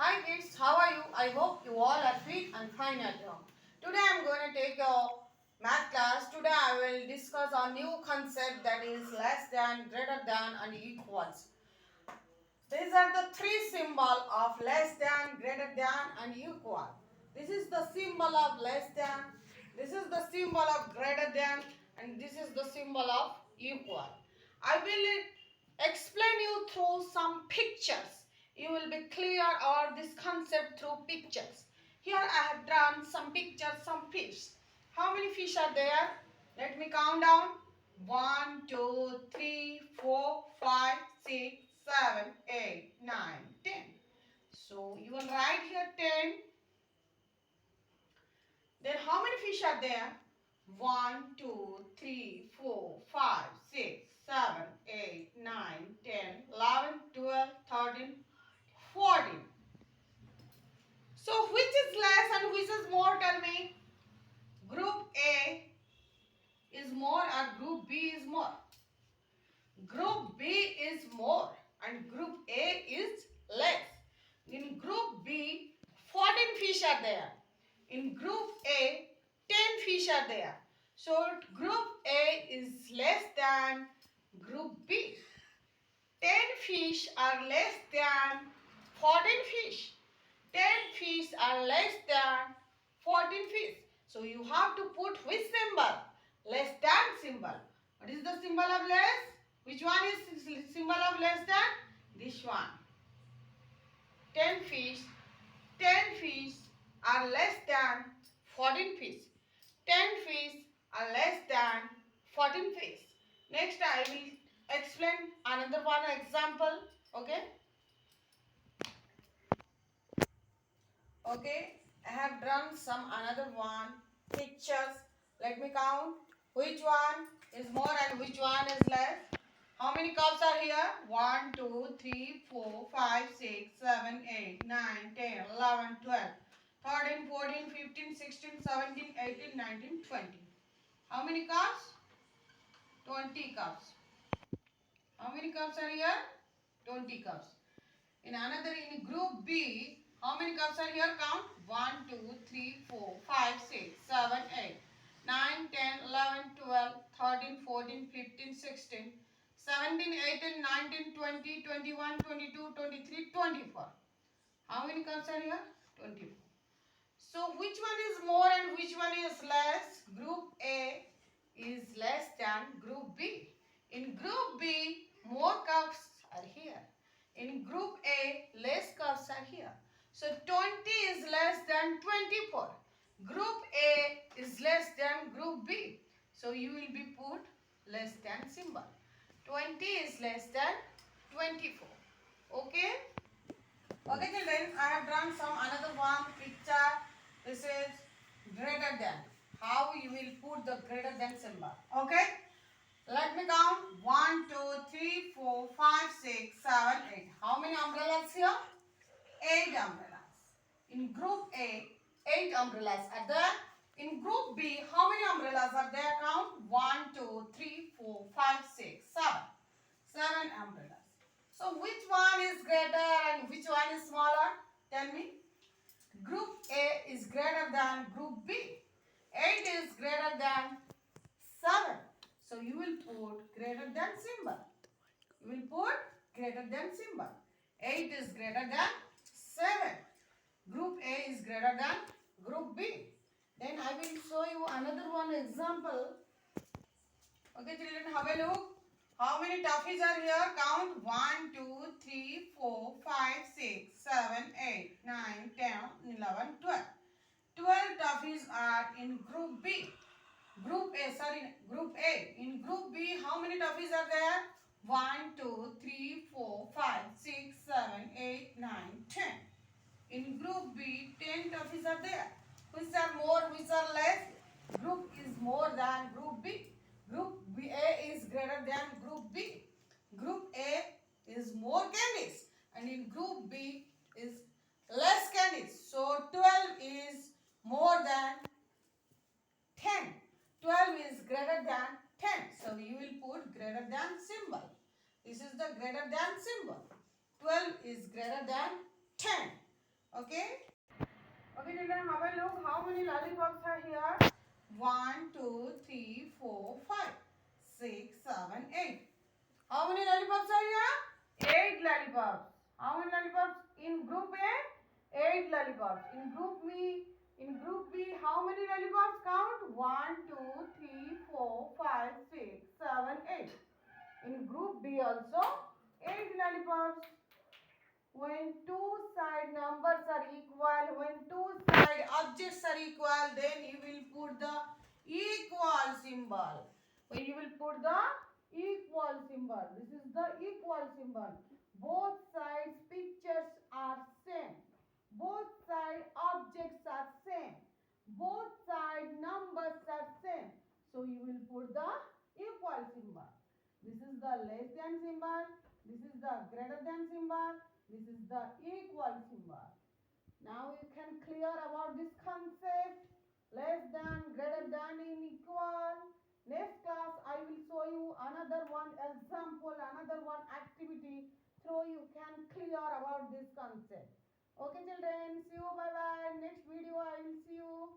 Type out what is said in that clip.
Hi kids, how are you? I hope you all are fit and fine at home. Today I am going to take your math class. Today I will discuss a new concept that is less than, greater than and equals. These are the three symbols of less than, greater than and equal. This is the symbol of less than, this is the symbol of greater than and this is the symbol of equal. I will explain you through some pictures. You will be clear about this concept through pictures. Here I have drawn some pictures, some fish. How many fish are there? Let me count down. 1, 2, 3, 4, 5, 6, 7, 8, 9, 10. So you will write here 10. Then how many fish are there? 1, 2, 3, 4, 5, 6, 7, 8, 9, 10, 11, 12, 13, 14. So which is less and which is more? Tell me. Group A is more or group B is more? Group B is more and group A is less. In group B, 14 fish are there. In group A, 10 fish are there. So group A is less than group B. 10 fish are less than 14 fish. 10 fish are less than 14 fish. So you have to put which symbol? Less than symbol. What is the symbol of less? Which one is symbol of less than? This one. 10 fish. 10 fish are less than 14 fish. 10 fish are less than 14 fish. Next I will explain another one example. Okay. Okay. I have drawn some another one pictures. Let me count. Which one is more and which one is less? How many cups are here? 1, 2, 3, 4, 5, 6, 7, 8, 9, 10, 11, 12, 13, 14, 15, 16, 17, 18, 19, 20. How many cups? 20 cups. How many cups are here? 20 cups. In group B, how many cups are here? Count. 1, 2, 3, 4, 5, 6, 7, 8, 9, 10, 11, 12, 13, 14, 15, 16, 17, 18, 19, 20, 21, 22, 23, 24. How many cups are here? 24. So which one is more and which one is less? Group A is less than group B. In group B, more cups are here. In group A, less cups are here. So 20 is less than 24. Group A is less than group B. So you will be put less than symbol. 20 is less than 24. Okay? Okay children, I have drawn some another one picture. This is greater than. How you will put the greater than symbol. Okay? Let me count. 1, 2, 3, 4, 5, 6, 7, 8. How many umbrellas here? 8 umbrellas. In group A, 8 umbrellas are there. In group B, how many umbrellas are there? Count. 1, 2, 3, 4, 5, 6, 7. 7 umbrellas. So which one is greater and which one is smaller? Tell me. Group A is greater than group B. 8 is greater than 7. So you will put greater than symbol. You will put greater than symbol. 8 is greater than 7. Group A is greater than group B. Then I will show you another one example. Okay children, have a look. How many toffees are here? Count. 1, 2, 3, 4, 5, 6, 7, 8, 9, 10, 11, 12. 12 toffees are in group B. Group A. In group B, how many toffees are there? 1, 2, 3, 4, 5, 6, 7, 8, 9, 10. In group B, 10 toffees are there. Which are more, which are less? Group is more than group B. Group A is greater than group B. Group A is more candies and in group B is less candies. So 12 is more than 10. 12 is greater than 10. So you will put greater than symbol. This is the greater than symbol. 12 is greater than 10. How many lollipops are here? 8 lollipops. How many lollipops in group A? 8 lollipops. In group B, how many lollipops count? 1, 2, 3, 4, 5, 6, 7, 8. In group B also, 8 lollipops. When two side numbers are equal, when two side objects are equal, then you will put the equal symbol. When you will put the equal symbol, this is the equal symbol. Both sides pictures are same. Both side objects are same. Both side numbers are same. So you will put the equal symbol. This is the less than symbol. This is the greater than symbol. This is the equal symbol. Now you can clear about this concept. Less than, greater than, in equal. Next class I will show you another one example, another one activity so you can clear about this concept. Okay children, see you, bye bye. Next video I will see you.